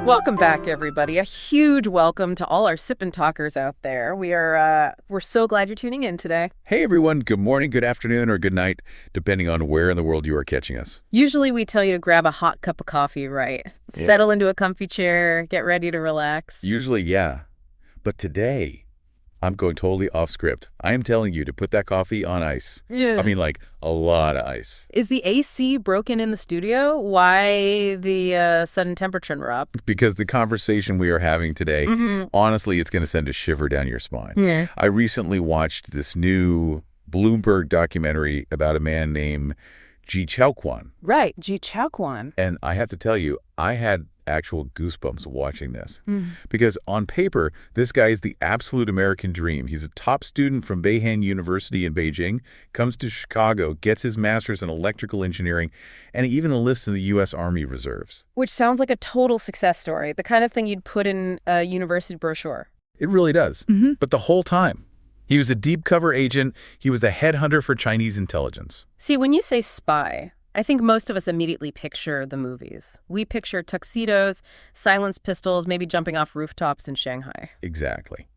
Welcome back, everybody. A huge welcome to all our Sip&Talkers out there. We're so glad you're tuning in today. Hey, everyone. Good morning, good afternoon, or good night, depending on where in the world you are catching us. Usually we tell you to grab a hot cup of coffee, right? Yeah. Settle into a comfy chair, get ready to relax. Usually, yeah. But today, I'm going totally off script. I am telling you to put that coffee on ice. Yeah. I mean, like, a lot of ice. Is the AC broken in the studio? Why the sudden temperature drop? Because the conversation we are having today, honestly, it's going to send a shiver down your spine. Yeah. I recently watched this new Bloomberg documentary about a man named Ji-Chao-Kwan. Right, Ji-Chao-Kwan. And I have to tell you, I had actual goosebumps watching this. Because on paper, this guy is the absolute American dream. He's a top student from Beihang University in Beijing, comes to Chicago, gets his master's in electrical engineering, and he even enlists in the U.S. Army Reserves. Which sounds like a total success story, the kind of thing you'd put in a university brochure. It really does. But the whole time, he was a deep cover agent. He was the headhunter for Chinese intelligence. See, when you say spy, I think most of us immediately picture the movies. We picture tuxedos, silenced pistols, maybe jumping off rooftops in Shanghai. Exactly.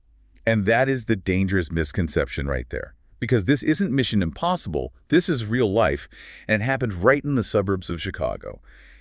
And that is the dangerous misconception right there. Because this isn't Mission Impossible. This is real life, and it happened right in the suburbs of Chicago.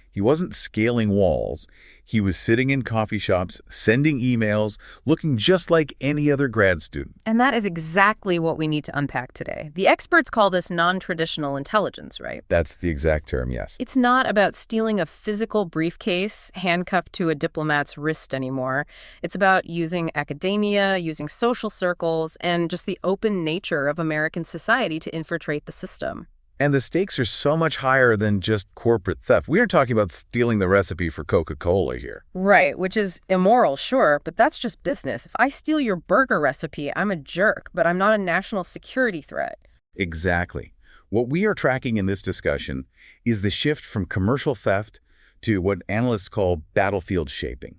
He wasn't scaling walls. He was sitting in coffee shops, sending emails, looking just like any other grad student. And that is exactly what we need to unpack today. The experts call this non-traditional intelligence, right? That's the exact term, yes. It's not about stealing a physical briefcase handcuffed to a diplomat's wrist anymore. It's about using academia, using social circles, and just the open nature of American society to infiltrate the system. And the stakes are so much higher than just corporate theft. We aren't talking about stealing the recipe for Coca-Cola here. Right, which is immoral, sure, but that's just business. If I steal your burger recipe, I'm a jerk, but I'm not a national security threat. Exactly. What we are tracking in this discussion is the shift from commercial theft to what analysts call battlefield shaping.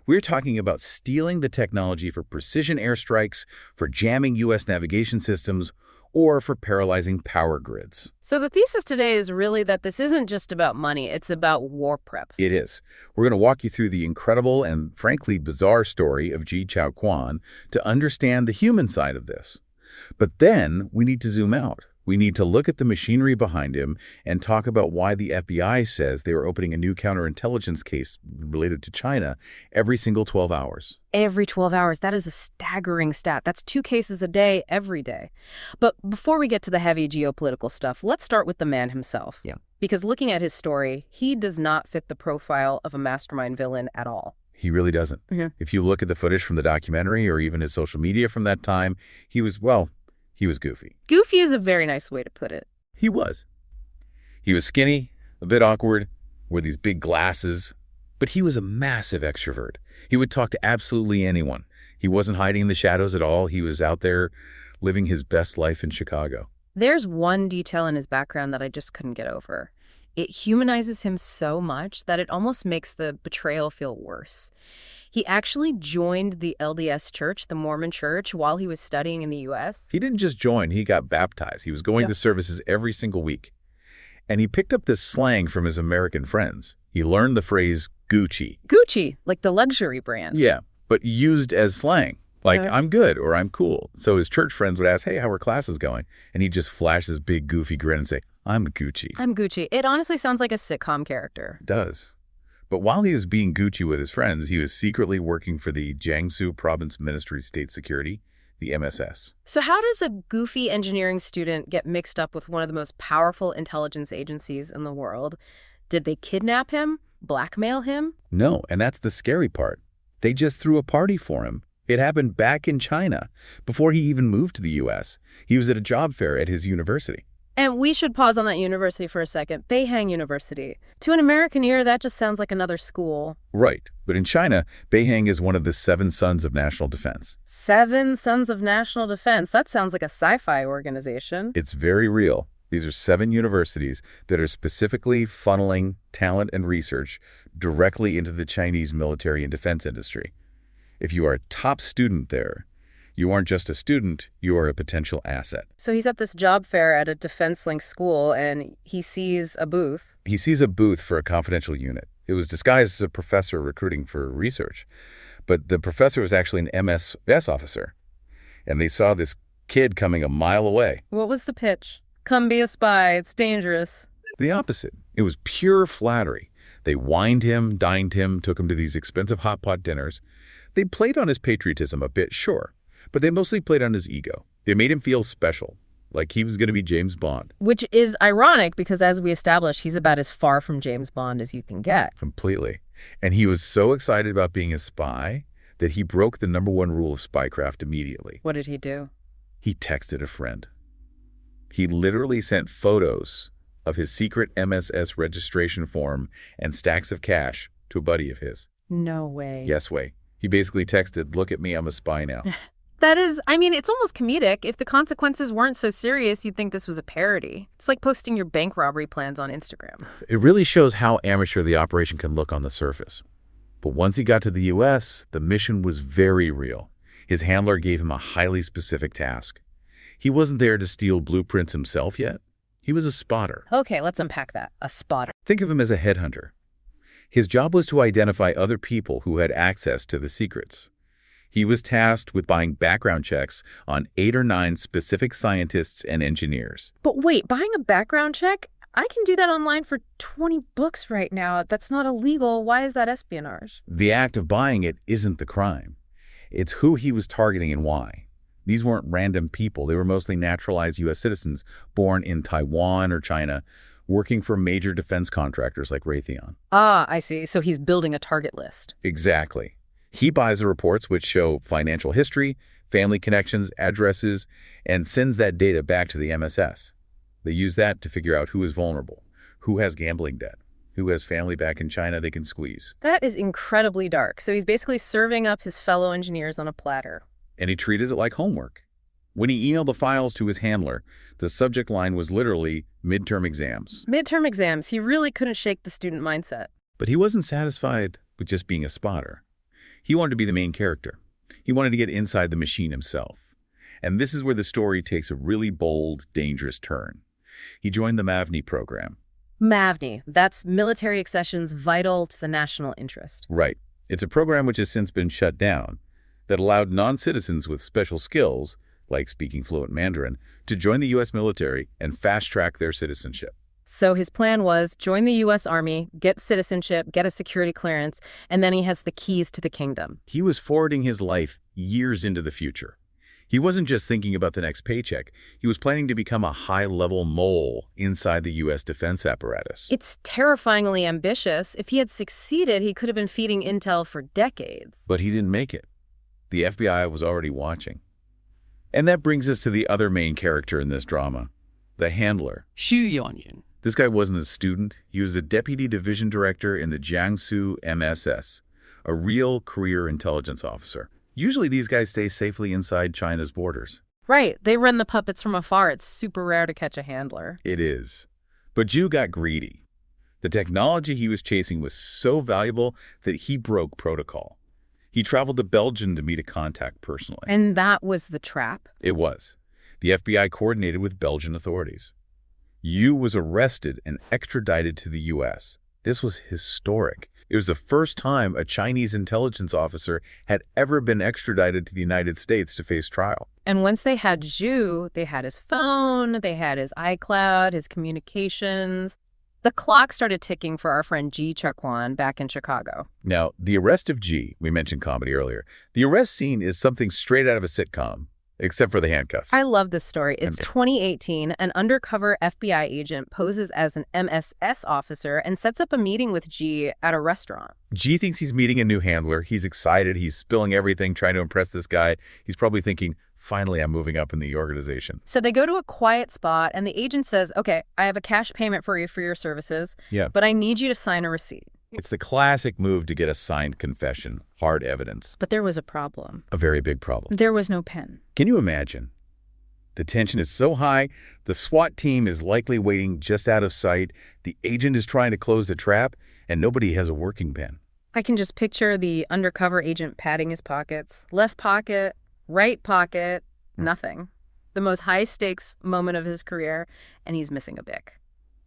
We're talking about stealing the technology for precision airstrikes, for jamming U.S. navigation systems, or for paralyzing power grids. So the thesis today is really that this isn't just about money, it's about war prep. It is. We're going to walk you through the incredible and frankly bizarre story of Ji-Chao-Kwan to understand the human side of this. But then we need to zoom out. We need to look at the machinery behind him and talk about why the FBI says they are opening a new counterintelligence case related to China every single 12 hours. Every 12 hours. That is a staggering stat. That's 2 cases a day, every day. But before we get to the heavy geopolitical stuff, let's start with the man himself. Yeah. Because looking at his story, he does not fit the profile of a mastermind villain at all. He really doesn't. If you look at the footage from the documentary or even his social media from that time, he was goofy. Goofy is a very nice way to put it. He was. He was skinny, a bit awkward, wore these big glasses, but he was a massive extrovert. He would talk to absolutely anyone. He wasn't hiding in the shadows at all. He was out there living his best life in Chicago. There's one detail in his background that I just couldn't get over. It humanizes him so much that it almost makes the betrayal feel worse. He actually joined the LDS Church, the Mormon Church, while he was studying in the U.S. He didn't just join, he got baptized. He was going to services every single week. And he picked up this slang from his American friends. He learned the phrase Gucci. Gucci, like the luxury brand. Yeah, but used as slang. Like, I'm good or I'm cool. So his church friends would ask, hey, how are classes going? And he'd just flash his big goofy grin and say, I'm Gucci. I'm Gucci. It honestly sounds like a sitcom character. It does. But while he was being Gucci with his friends, he was secretly working for the Jiangsu Province Ministry of State Security, the MSS. So how does a goofy engineering student get mixed up with one of the most powerful intelligence agencies in the world? Did they kidnap him? Blackmail him? No, and that's the scary part. They just threw a party for him. It happened back in China, before he even moved to the U.S. He was at a job fair at his university. And we should pause on that university for a second. Beihang University. To an American ear, that just sounds like another school. Right. But in China, Beihang is one of the 7 sons of national defense. 7 sons of national defense? That sounds like a sci-fi organization. It's very real. These are 7 universities that are specifically funneling talent and research directly into the Chinese military and defense industry. If you are a top student there, You aren't just a student, you are a potential asset. So he's at this job fair at a defense-linked school, and he sees a booth. He sees a booth for a confidential unit. It was disguised as a professor recruiting for research. But the professor was actually an MSS officer. And they saw this kid coming a mile away. What was the pitch? Come be a spy, it's dangerous. The opposite. It was pure flattery. They wined him, dined him, took him to these expensive hot pot dinners. They played on his patriotism a bit, sure, but they mostly played on his ego. They made him feel special, like he was going to be James Bond. Which is ironic because, as we established, he's about as far from James Bond as you can get. Completely. And he was so excited about being a spy that he broke the #1 rule of spycraft immediately. What did he do? He texted a friend. He literally sent photos of his secret MSS registration form and stacks of cash to a buddy of his. No way. Yes way. He basically texted, "Look at me, I'm a spy now." That is, I mean, it's almost comedic. If the consequences weren't so serious, you'd think this was a parody. It's like posting your bank robbery plans on Instagram. It really shows how amateur the operation can look on the surface. But once he got to the U.S., the mission was very real. His handler gave him a highly specific task. He wasn't there to steal blueprints himself yet. He was a spotter. Okay, let's unpack that. A spotter. Think of him as a headhunter. His job was to identify other people who had access to the secrets. He was tasked with buying background checks on 8 or 9 specific scientists and engineers. But wait, buying a background check? I can do that online for $20 right now. That's not illegal. Why is that espionage? The act of buying it isn't the crime. It's who he was targeting and why. These weren't random people. They were mostly naturalized U.S. citizens born in Taiwan or China, working for major defense contractors like Raytheon. Ah, I see. So he's building a target list. Exactly. He buys the reports which show financial history, family connections, addresses, and sends that data back to the MSS. They use that to figure out who is vulnerable, who has gambling debt, who has family back in China they can squeeze. That is incredibly dark. So he's basically serving up his fellow engineers on a platter. And he treated it like homework. When he emailed the files to his handler, the subject line was literally midterm exams. Midterm exams. He really couldn't shake the student mindset. But he wasn't satisfied with just being a spotter. He wanted to be the main character. He wanted to get inside the machine himself. And this is where the story takes a really bold, dangerous turn. He joined the MAVNI program. MAVNI. That's military accessions vital to the national interest. Right. It's a program which has since been shut down that allowed non-citizens with special skills, like speaking fluent Mandarin, to join the U.S. military and fast-track their citizenship. So his plan was join the U.S. Army, get citizenship, get a security clearance, and then he has the keys to the kingdom. He was forwarding his life years into the future. He wasn't just thinking about the next paycheck. He was planning to become a high-level mole inside the U.S. defense apparatus. It's terrifyingly ambitious. If he had succeeded, he could have been feeding intel for decades. But he didn't make it. The FBI was already watching. And that brings us to the other main character in this drama, the handler. Xu Yuanyun. This guy wasn't a student. He was a deputy division director in the Jiangsu MSS, a real career intelligence officer. Usually these guys stay safely inside China's borders. Right. They run the puppets from afar. It's super rare to catch a handler. It is. But Zhu got greedy. The technology he was chasing was so valuable that he broke protocol. He traveled to Belgium to meet a contact personally. And that was the trap? It was. The FBI coordinated with Belgian authorities. Yu was arrested and extradited to the U.S. This was historic. It was the first time a Chinese intelligence officer had ever been extradited to the United States to face trial. And once they had Zhu, they had his phone, they had his iCloud, his communications. The clock started ticking for our friend Ji Chaoquan back in Chicago. Now, the arrest of Ji, we mentioned comedy earlier. The arrest scene is something straight out of a sitcom, except for the handcuffs. I love this story. It's 2018. An undercover FBI agent poses as an MSS officer and sets up a meeting with Ji at a restaurant. Ji thinks he's meeting a new handler. He's excited. He's spilling everything, trying to impress this guy. He's probably thinking, finally, I'm moving up in the organization. So they go to a quiet spot, and the agent says, okay, I have a cash payment for you for your services, but I need you to sign a receipt. It's the classic move to get a signed confession, hard evidence. But there was a problem. A very big problem. There was no pen. Can you imagine? The tension is so high, the SWAT team is likely waiting just out of sight, the agent is trying to close the trap, and nobody has a working pen. I can just picture the undercover agent patting his pockets. Left pocket, Right pocket, nothing. The most high-stakes moment of his career, and he's missing a bic.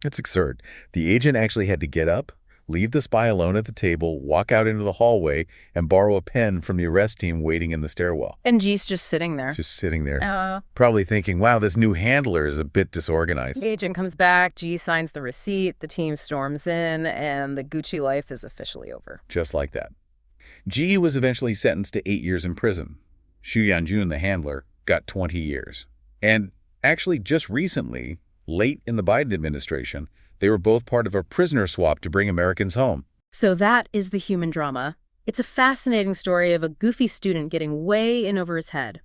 It's absurd. The agent actually had to get up, leave the spy alone at the table, walk out into the hallway, and borrow a pen from the arrest team waiting in the stairwell. And G's just sitting there. Just sitting there. Probably thinking, wow, this new handler is a bit disorganized. The agent comes back, G signs the receipt, the team storms in, and the Gucci life is officially over. Just like that. G was eventually sentenced to 8 years in prison. Xu Yanjun, the handler, got 20 years. And actually just recently, late in the Biden administration, they were both part of a prisoner swap to bring Americans home. So that is the human drama. It's a fascinating story of a goofy student getting way in over his head.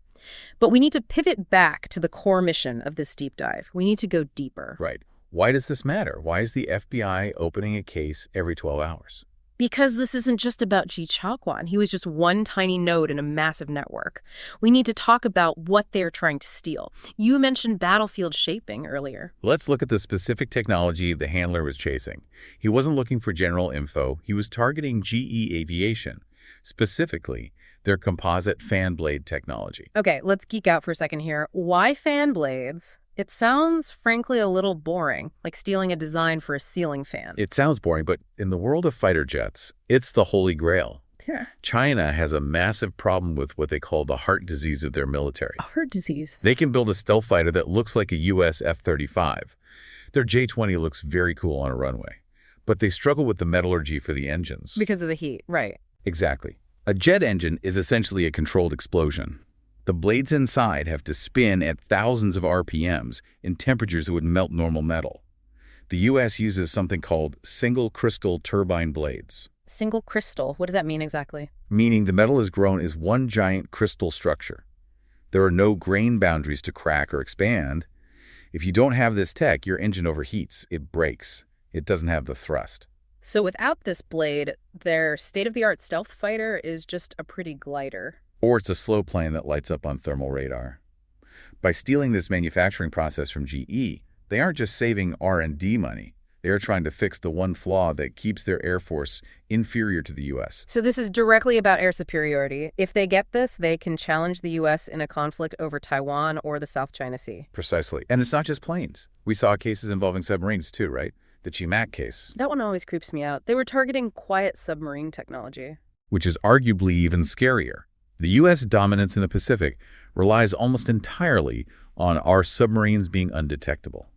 But we need to pivot back to the core mission of this deep dive. We need to go deeper. Right. Why does this matter? Why is the FBI opening a case every 12 hours? Because this isn't just about Ji Chaoquan. He was just one tiny node in a massive network. We need to talk about what they're trying to steal. You mentioned battlefield shaping earlier. Let's look at the specific technology the handler was chasing. He wasn't looking for general info. He was targeting GE Aviation, specifically their composite fan blade technology. Okay, let's geek out for a second here. Why fan blades? It sounds, frankly, a little boring, like stealing a design for a ceiling fan. It sounds boring, but in the world of fighter jets, it's the holy grail. Yeah. China has a massive problem with what they call the heart disease of their military. Heart disease? They can build a stealth fighter that looks like a U.S. F-35. Their J-20 looks very cool on a runway, but they struggle with the metallurgy for the engines. Because of the heat, right. Exactly. A jet engine is essentially a controlled explosion. The blades inside have to spin at thousands of RPMs in temperatures that would melt normal metal. The U.S. uses something called single crystal turbine blades. Single crystal? What does that mean exactly? Meaning the metal is grown as one giant crystal structure. There are no grain boundaries to crack or expand. If you don't have this tech, your engine overheats. It breaks. It doesn't have the thrust. So without this blade, their state-of-the-art stealth fighter is just a pretty glider. Or it's a slow plane that lights up on thermal radar. By stealing this manufacturing process from GE, they aren't just saving R&D money. They are trying to fix the one flaw that keeps their Air Force inferior to the U.S. So this is directly about air superiority. If they get this, they can challenge the U.S. in a conflict over Taiwan or the South China Sea. Precisely. And it's not just planes. We saw cases involving submarines too, right? The Chimak case. That one always creeps me out. They were targeting quiet submarine technology. Which is arguably even scarier. The U.S. dominance in the Pacific relies almost entirely on our submarines being undetectable.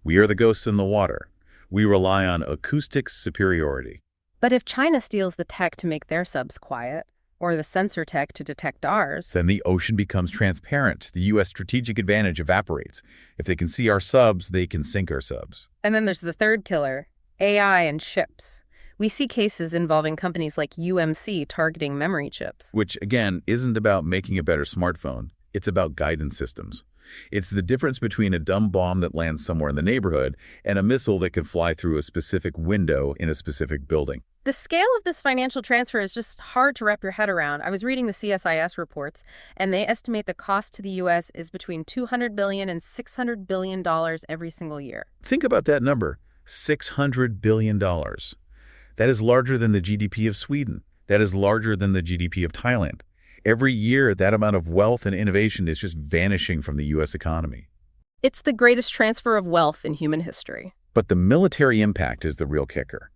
We are the ghosts in the water. We rely on acoustic superiority. But if China steals the tech to make their subs quiet, or the sensor tech to detect ours, then the ocean becomes transparent. The U.S. strategic advantage evaporates. If they can see our subs, they can sink our subs. And then there's the third killer, AI and chips. We see cases involving companies like UMC targeting memory chips. Which, again, isn't about making a better smartphone. It's about guidance systems. It's the difference between a dumb bomb that lands somewhere in the neighborhood and a missile that can fly through a specific window in a specific building. The scale of this financial transfer is just hard to wrap your head around. I was reading the CSIS reports, and they estimate the cost to the U.S. is between $200 billion and $600 billion every single year. Think about that number, $600 billion. That is larger than the GDP of Sweden. That is larger than the GDP of Thailand. Every year, that amount of wealth and innovation is just vanishing from the U.S. economy. It's the greatest transfer of wealth in human history. But the military impact is the real kicker.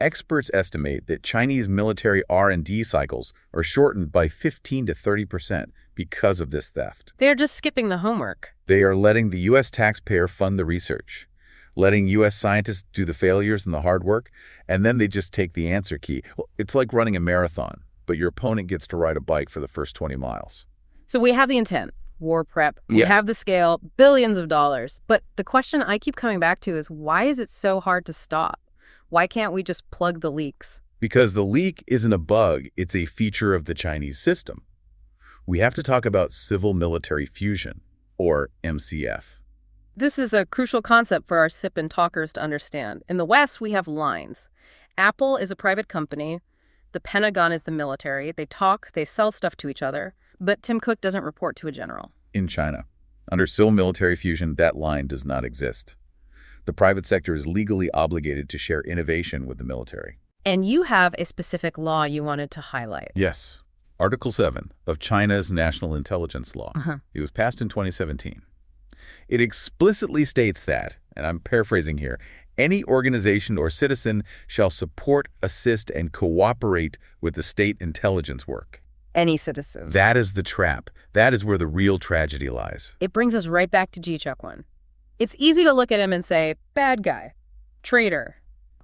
Experts estimate that Chinese military R&D cycles are shortened by 15 to 30% because of this theft. They're just skipping the homework. They are letting the U.S. taxpayer fund the research, letting U.S. scientists do the failures and the hard work, and then they just take the answer key. Well, it's like running a marathon, but your opponent gets to ride a bike for the first 20 miles. So we have the intent, war prep, we have the scale, billions of dollars. But the question I keep coming back to is, why is it so hard to stop? Why can't we just plug the leaks? Because the leak isn't a bug, it's a feature of the Chinese system. We have to talk about civil-military fusion, or MCF. This is a crucial concept for our Sip&Talkers to understand. In the West, we have lines. Apple is a private company. The Pentagon is the military. They talk, they sell stuff to each other. But Tim Cook doesn't report to a general. In China, under civil-military fusion, that line does not exist. The private sector is legally obligated to share innovation with the military. And you have a specific law you wanted to highlight. Yes. Article 7 of China's National Intelligence Law. It was passed in 2017. It explicitly states that, and I'm paraphrasing here, any organization or citizen shall support, assist, and cooperate with the state intelligence work. Any citizen. That is the trap. That is where the real tragedy lies. It brings us right back to Ji-Chuk-Wan. It's easy to look at him and say, bad guy, traitor.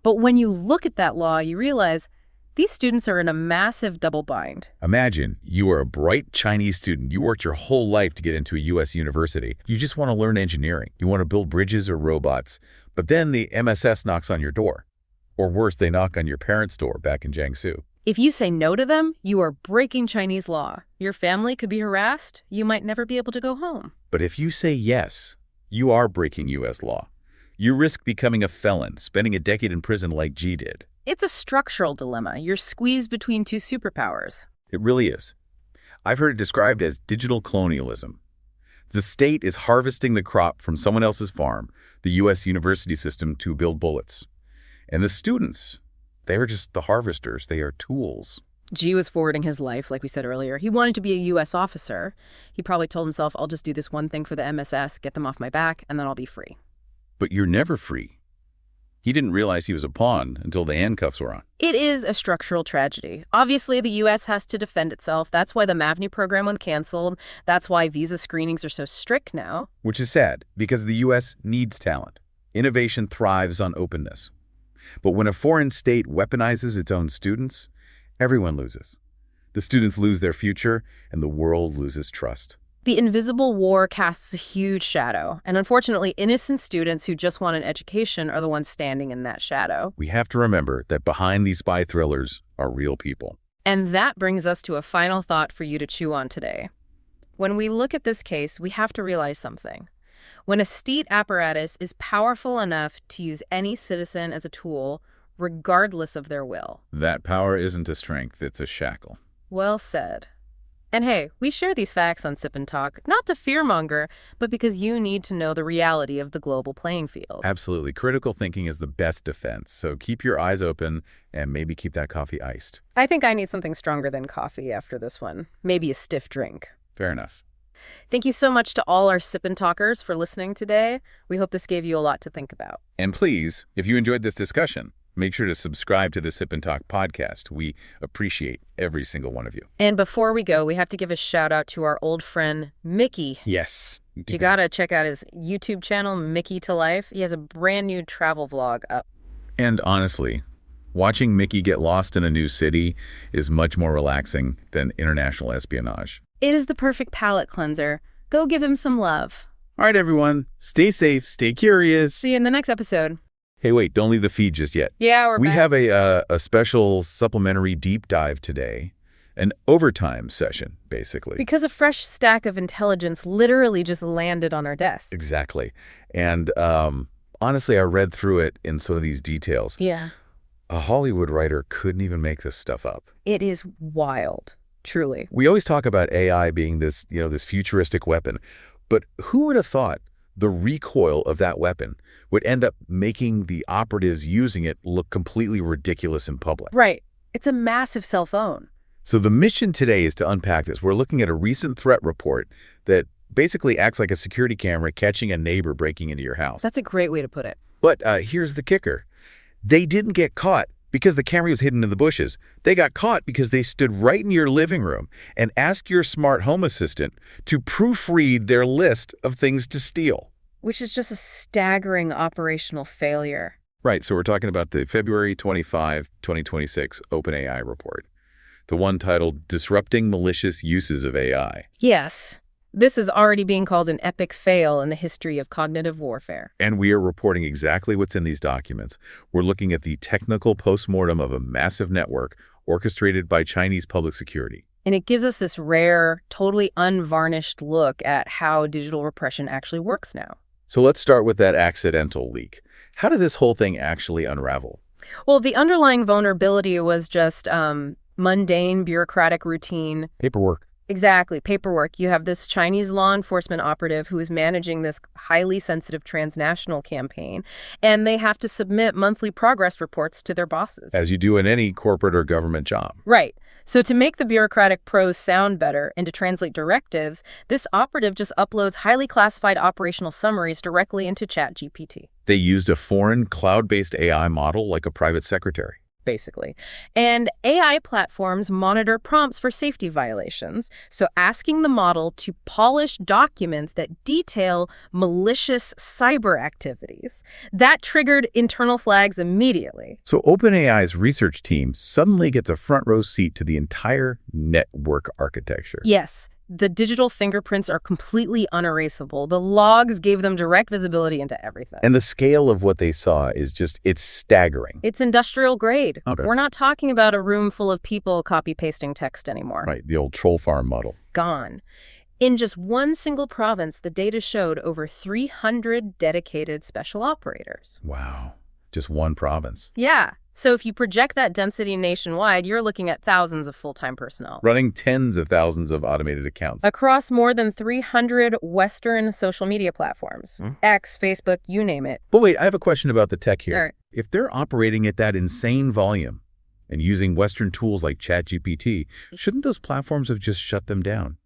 But when you look at that law, you realize these students are in a massive double bind. Imagine you are a bright Chinese student. You worked your whole life to get into a U.S. university. You just want to learn engineering. You want to build bridges or robots. But then the MSS knocks on your door. Or worse, they knock on your parents' door back in Jiangsu. If you say no to them, you are breaking Chinese law. Your family could be harassed. You might never be able to go home. But if you say yes, you are breaking U.S. law. You risk becoming a felon, spending a decade in prison like G did. It's a structural dilemma. You're squeezed between two superpowers. It really is. I've heard it described as digital colonialism. The state is harvesting the crop from someone else's farm, the U.S. university system, to build bullets. And the students, they are just the harvesters. They are tools. G was forwarding his life, like we said earlier. He wanted to be a U.S. officer. He probably told himself, I'll just do this one thing for the MSS, get them off my back, and then I'll be free. But you're never free. He didn't realize he was a pawn until the handcuffs were on. It is a structural tragedy. Obviously, the U.S. has to defend itself. That's why the MAVNI program went canceled. That's why visa screenings are so strict now. Which is sad, because the U.S. needs talent. Innovation thrives on openness. But when a foreign state weaponizes its own students, everyone loses. The students lose their future, and the world loses trust. The invisible war casts a huge shadow, and unfortunately, innocent students who just want an education are the ones standing in that shadow. We have to remember that behind these spy thrillers are real people. And that brings us to a final thought for you to chew on today. When we look at this case, we have to realize something. When a state apparatus is powerful enough to use any citizen as a tool, regardless of their will. That power isn't a strength, it's a shackle. Well said. And hey, we share these facts on Sip and Talk, not to fearmonger, but because you need to know the reality of the global playing field. Absolutely. Critical thinking is the best defense. So keep your eyes open and maybe keep that coffee iced. I think I need something stronger than coffee after this one. Maybe a stiff drink. Fair enough. Thank you so much to all our Sip and Talkers for listening today. We hope this gave you a lot to think about. And please, if you enjoyed this discussion, make sure to subscribe to the Sip and Talk podcast. We appreciate every single one of you. And before we go, we have to give a shout out to our old friend, Mickey. Yes. You gotta check out his YouTube channel, Mickey to Life. He has a brand new travel vlog up. And honestly, watching Mickey get lost in a new city is much more relaxing than international espionage. It is the perfect palate cleanser. Go give him some love. All right, everyone. Stay safe. Stay curious. See you in the next episode. Hey, wait, don't leave the feed just yet. Yeah, We back. have a special supplementary deep dive today, an overtime session, basically. Because a fresh stack of intelligence literally just landed on our desk. Exactly. And honestly, I read through it in some of these details. Yeah. A Hollywood writer couldn't even make this stuff up. It is wild, truly. We always talk about AI being this, this futuristic weapon, but who would have thought the recoil of that weapon would end up making the operatives using it look completely ridiculous in public? Right. It's a massive cell phone. So the mission today is to unpack this. We're looking at a recent threat report that basically acts like a security camera catching a neighbor breaking into your house. That's a great way to put it. But here's the kicker. They didn't get caught because the camera was hidden in the bushes. They got caught because they stood right in your living room and asked your smart home assistant to proofread their list of things to steal. Which is just a staggering operational failure. Right, so we're talking about the February 25, 2026 OpenAI report. The one titled Disrupting Malicious Uses of AI. Yes. This is already being called an epic fail in the history of cognitive warfare. And we are reporting exactly what's in these documents. We're looking at the technical postmortem of a massive network orchestrated by Chinese public security. And it gives us this rare, totally unvarnished look at how digital repression actually works now. So let's start with that accidental leak. How did this whole thing actually unravel? Well, the underlying vulnerability was just mundane, bureaucratic routine. Paperwork. Exactly. Paperwork. You have this Chinese law enforcement operative who is managing this highly sensitive transnational campaign, and they have to submit monthly progress reports to their bosses. As you do in any corporate or government job. Right. So to make the bureaucratic prose sound better and to translate directives, this operative just uploads highly classified operational summaries directly into ChatGPT. They used a foreign cloud-based AI model like a private secretary. Basically. And AI platforms monitor prompts for safety violations, so asking the model to polish documents that detail malicious cyber activities. That triggered internal flags immediately. So OpenAI's research team suddenly gets a front row seat to the entire network architecture. Yes. The digital fingerprints are completely unerasable. The logs gave them direct visibility into everything. And the scale of what they saw is it's staggering. It's industrial grade. Okay. We're not talking about a room full of people copy-pasting text anymore. Right, the old troll farm model. Gone. In just one single province, the data showed over 300 dedicated special operators. Wow, just one province. Yeah. So if you project that density nationwide, you're looking at thousands of full-time personnel. Running tens of thousands of automated accounts. Across more than 300 Western social media platforms. X, Facebook, you name it. But wait, I have a question about the tech here. All right. If they're operating at that insane volume and using Western tools like ChatGPT, shouldn't those platforms have just shut them down?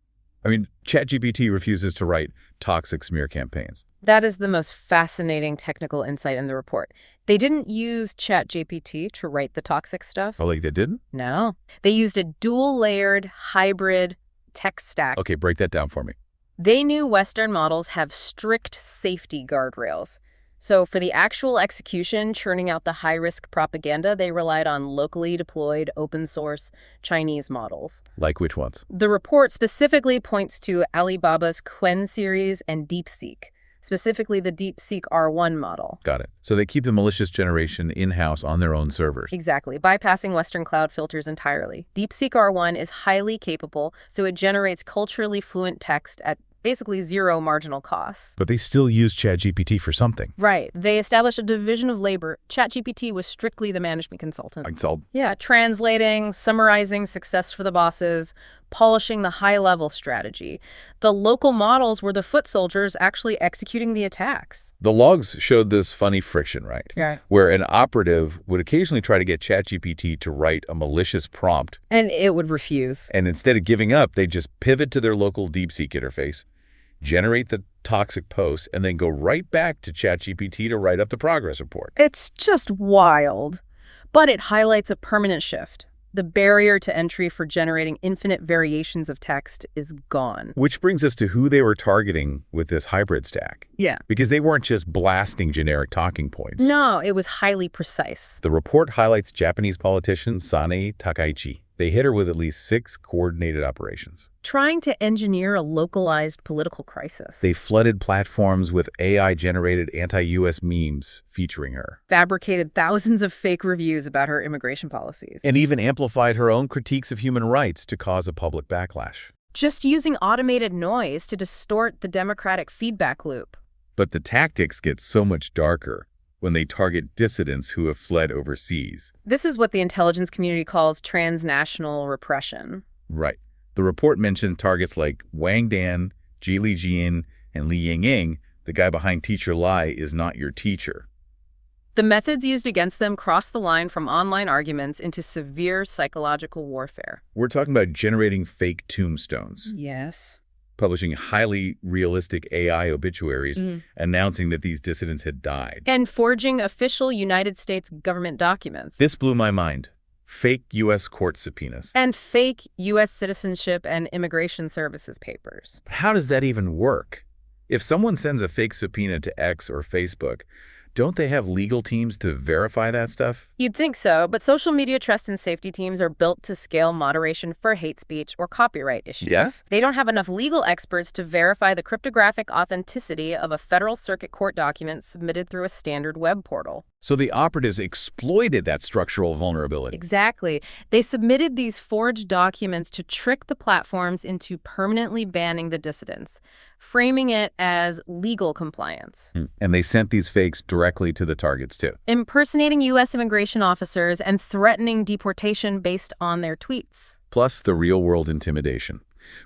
I mean, ChatGPT refuses to write toxic smear campaigns. That is the most fascinating technical insight in the report. They didn't use ChatGPT to write the toxic stuff. Oh, like they didn't? No. They used a dual-layered hybrid tech stack. Okay, break that down for me. They knew Western models have strict safety guardrails. So for the actual execution, churning out the high-risk propaganda, they relied on locally deployed open-source Chinese models. Like which ones? The report specifically points to Alibaba's Qwen series and DeepSeek, specifically the DeepSeek R1 model. Got it. So they keep the malicious generation in-house on their own servers. Exactly, bypassing Western cloud filters entirely. DeepSeek R1 is highly capable, so it generates culturally fluent text at basically zero marginal costs. But they still use ChatGPT for something. Right. They established a division of labor. ChatGPT was strictly the management consultant. Consult. Yeah, translating, summarizing success for the bosses, polishing the high-level strategy. The local models were the foot soldiers actually executing the attacks. The logs showed this funny friction, right? Yeah. Where an operative would occasionally try to get ChatGPT to write a malicious prompt. And it would refuse. And instead of giving up, they'd just pivot to their local DeepSeek interface, generate the toxic post, and then go right back to ChatGPT to write up the progress report. It's just wild. But it highlights a permanent shift. The barrier to entry for generating infinite variations of text is gone. Which brings us to who they were targeting with this hybrid stack. Yeah. Because they weren't just blasting generic talking points. No, it was highly precise. The report highlights Japanese politician Sanae Takaichi. They hit her with at least 6 coordinated operations. Trying to engineer a localized political crisis. They flooded platforms with AI-generated anti-U.S. memes featuring her. Fabricated thousands of fake reviews about her immigration policies. And even amplified her own critiques of human rights to cause a public backlash. Just using automated noise to distort the democratic feedback loop. But the tactics get so much darker when they target dissidents who have fled overseas. This is what the intelligence community calls transnational repression. Right. The report mentioned targets like Wang Dan, Ji Lijian, and Li Yingying, the guy behind Teacher Lie is not your teacher. The methods used against them cross the line from online arguments into severe psychological warfare. We're talking about generating fake tombstones. Yes. Publishing highly realistic AI obituaries, announcing that these dissidents had died. And forging official United States government documents. This blew my mind. Fake U.S. court subpoenas. And fake U.S. citizenship and immigration services papers. How does that even work? If someone sends a fake subpoena to X or Facebook, don't they have legal teams to verify that stuff? You'd think so, but social media trust and safety teams are built to scale moderation for hate speech or copyright issues. Yeah? They don't have enough legal experts to verify the cryptographic authenticity of a federal circuit court document submitted through a standard web portal. So the operatives exploited that structural vulnerability. Exactly. They submitted these forged documents to trick the platforms into permanently banning the dissidents, framing it as legal compliance. And they sent these fakes directly to the targets, too. Impersonating U.S. immigration officers and threatening deportation based on their tweets. Plus the real-world intimidation.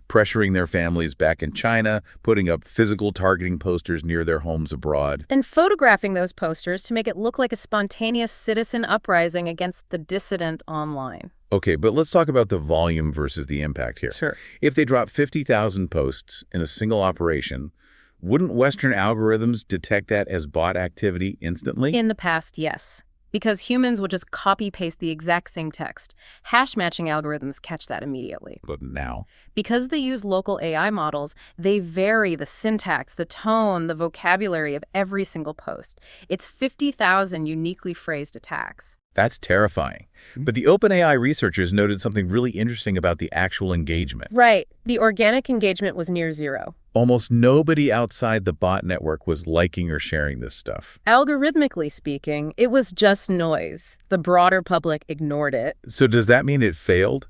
pressuring their families back in China, putting up physical targeting posters near their homes abroad. And photographing those posters to make it look like a spontaneous citizen uprising against the dissident online. Okay, but let's talk about the volume versus the impact here. Sure. If they drop 50,000 posts in a single operation, wouldn't Western algorithms detect that as bot activity instantly? In the past, yes. Because humans would just copy-paste the exact same text. Hash-matching algorithms catch that immediately. But now? Because they use local AI models, they vary the syntax, the tone, the vocabulary of every single post. It's 50,000 uniquely phrased attacks. That's terrifying. But the OpenAI researchers noted something really interesting about the actual engagement. Right. The organic engagement was near zero. Almost nobody outside the bot network was liking or sharing this stuff. Algorithmically speaking, it was just noise. The broader public ignored it. So does that mean it failed?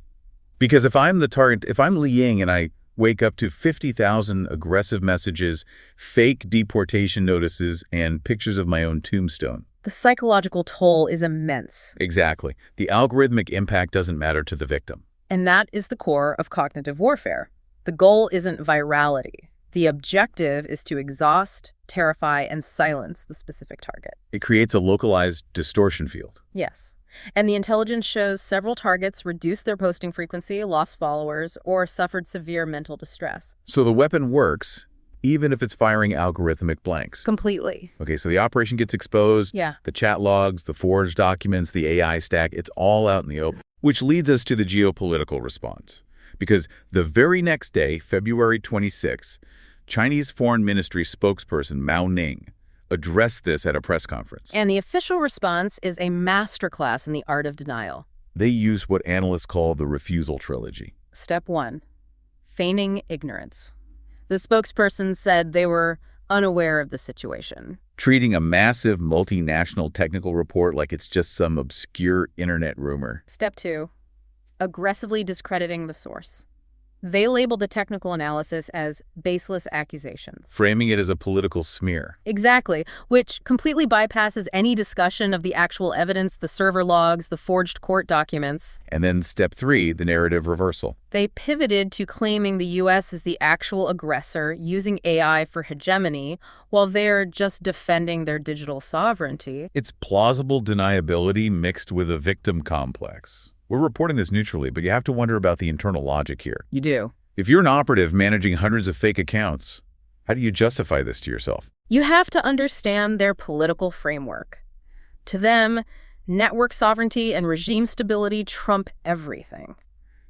Because if I'm the target, if I'm Li Ying and I wake up to 50,000 aggressive messages, fake deportation notices, and pictures of my own tombstone. The psychological toll is immense. Exactly. The algorithmic impact doesn't matter to the victim. And that is the core of cognitive warfare. The goal isn't virality. The objective is to exhaust, terrify, and silence the specific target. It creates a localized distortion field. Yes. And the intelligence shows several targets reduced their posting frequency, lost followers, or suffered severe mental distress. So the weapon works, even if it's firing algorithmic blanks. Completely. Okay, so the operation gets exposed. Yeah. The chat logs, the forged documents, the AI stack, it's all out in the open. Which leads us to the geopolitical response. Because the very next day, February 26, Chinese Foreign Ministry spokesperson Mao Ning addressed this at a press conference. And the official response is a masterclass in the art of denial. They use what analysts call the refusal trilogy. Step 1, feigning ignorance. The spokesperson said they were unaware of the situation. Treating a massive multinational technical report like it's just some obscure internet rumor. Step 2, aggressively discrediting the source. They labeled the technical analysis as baseless accusations. Framing it as a political smear. Exactly, which completely bypasses any discussion of the actual evidence, the server logs, the forged court documents. And then step 3, the narrative reversal. They pivoted to claiming the U.S. is the actual aggressor, using AI for hegemony, while they're just defending their digital sovereignty. It's plausible deniability mixed with a victim complex. We're reporting this neutrally, but you have to wonder about the internal logic here. You do. If you're an operative managing hundreds of fake accounts, how do you justify this to yourself? You have to understand their political framework. To them, network sovereignty and regime stability trump everything.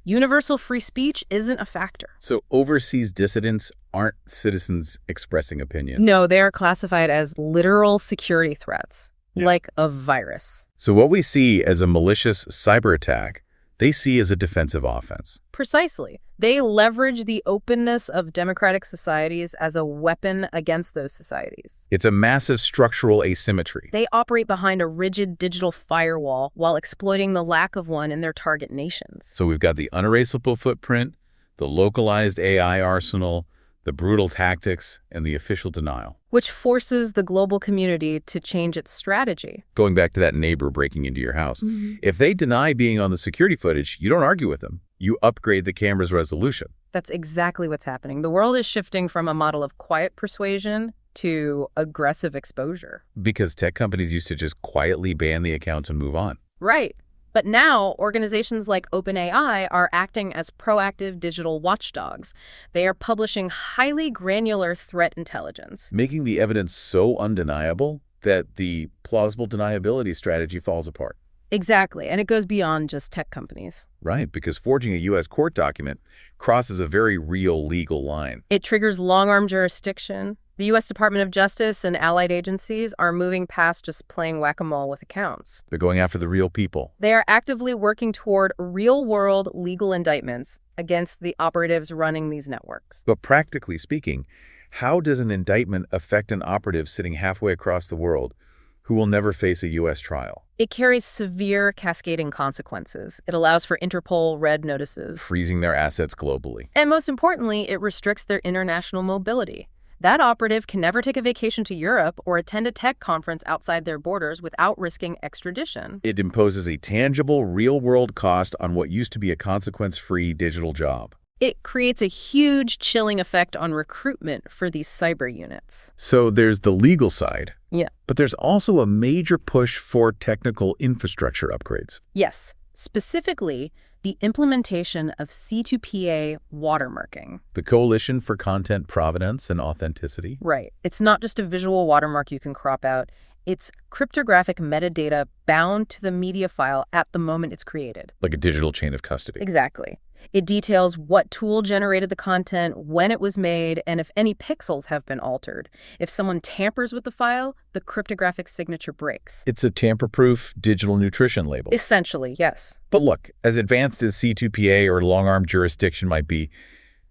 Universal free speech isn't a factor. So overseas dissidents aren't citizens expressing opinions? No, they are classified as literal security threats. Like a virus. So what we see as a malicious cyber attack, they see as a defensive offense. Precisely. They leverage the openness of democratic societies as a weapon against those societies. It's a massive structural asymmetry. They operate behind a rigid digital firewall while exploiting the lack of one in their target nations. So we've got the unerasable footprint, the localized AI arsenal, the brutal tactics, and the official denial. Which forces the global community to change its strategy. Going back to that neighbor breaking into your house, if they deny being on the security footage, you don't argue with them. You upgrade the camera's resolution. That's exactly what's happening. The world is shifting from a model of quiet persuasion to aggressive exposure. Because tech companies used to just quietly ban the accounts and move on. Right. But now, organizations like OpenAI are acting as proactive digital watchdogs. They are publishing highly granular threat intelligence. Making the evidence so undeniable that the plausible deniability strategy falls apart. Exactly, and it goes beyond just tech companies. Right, because forging a U.S. court document crosses a very real legal line. It triggers long-arm jurisdiction. The U.S. Department of Justice and allied agencies are moving past just playing whack-a-mole with accounts. They're going after the real people. They are actively working toward real-world legal indictments against the operatives running these networks. But practically speaking, how does an indictment affect an operative sitting halfway across the world who will never face a U.S. trial? It carries severe cascading consequences. It allows for Interpol red notices. Freezing their assets globally. And most importantly, it restricts their international mobility. That operative can never take a vacation to Europe or attend a tech conference outside their borders without risking extradition. It imposes a tangible, real-world cost on what used to be a consequence-free digital job. It creates a huge chilling effect on recruitment for these cyber units. So there's the legal side. Yeah. But there's also a major push for technical infrastructure upgrades. Yes. Specifically, the implementation of C2PA watermarking. The Coalition for Content Provenance and Authenticity. Right. It's not just a visual watermark you can crop out. It's cryptographic metadata bound to the media file at the moment it's created. Like a digital chain of custody. Exactly. It details what tool generated the content, when it was made, and if any pixels have been altered. If someone tampers with the file, the cryptographic signature breaks. It's a tamper-proof digital nutrition label. Essentially, yes. But look, as advanced as C2PA or long-arm jurisdiction might be,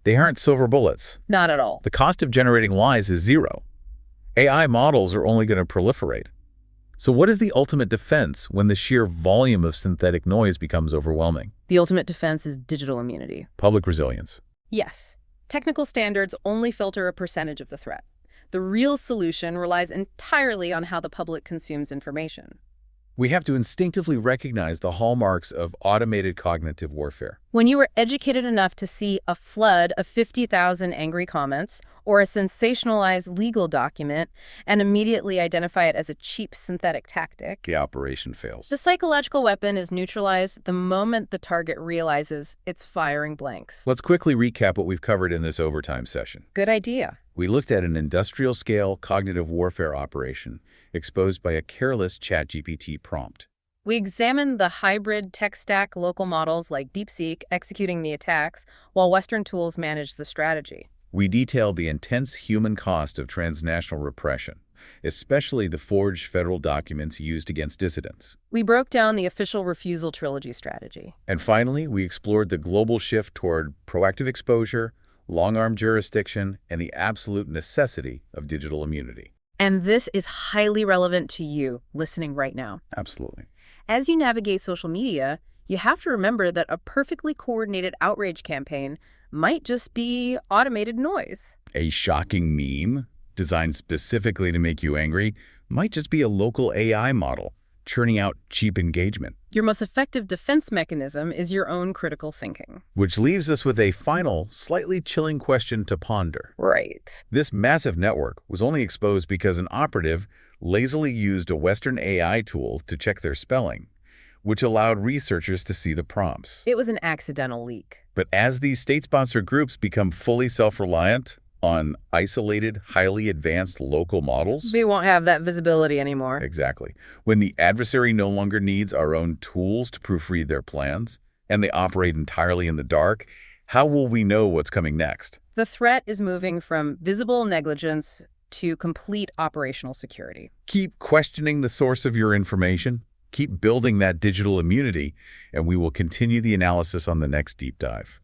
they aren't silver bullets. Not at all. The cost of generating lies is zero. AI models are only going to proliferate. So what is the ultimate defense when the sheer volume of synthetic noise becomes overwhelming? The ultimate defense is digital immunity. Public resilience. Yes. Technical standards only filter a percentage of the threat. The real solution relies entirely on how the public consumes information. We have to instinctively recognize the hallmarks of automated cognitive warfare. When you are educated enough to see a flood of 50,000 angry comments or a sensationalized legal document and immediately identify it as a cheap synthetic tactic, The operation fails. the psychological weapon is neutralized the moment the target realizes it's firing blanks. Let's quickly recap what we've covered in this overtime session. Good idea. We looked at an industrial-scale cognitive warfare operation exposed by a careless ChatGPT prompt. We examined the hybrid tech stack local models like DeepSeek executing the attacks, while Western tools managed the strategy. We detailed the intense human cost of transnational repression, especially the forged federal documents used against dissidents. We broke down the official refusal trilogy strategy. And finally, we explored the global shift toward proactive exposure, long-arm jurisdiction, and the absolute necessity of digital immunity. And this is highly relevant to you listening right now. Absolutely. As you navigate social media, you have to remember that a perfectly coordinated outrage campaign might just be automated noise. A shocking meme designed specifically to make you angry might just be a local AI model churning out cheap engagement. Your most effective defense mechanism is your own critical thinking. Which leaves us with a final, slightly chilling question to ponder. Right. This massive network was only exposed because an operative lazily used a Western AI tool to check their spelling, which allowed researchers to see the prompts. It was an accidental leak. But as these state-sponsored groups become fully self-reliant on isolated, highly advanced local models, We won't have that visibility anymore. exactly, when the adversary no longer needs our own tools to proofread their plans, and they operate entirely in the dark, how will we know what's coming next? The threat is moving from visible negligence to complete operational security. Keep questioning the source of your information, keep building that digital immunity, and we will continue the analysis on the next deep dive.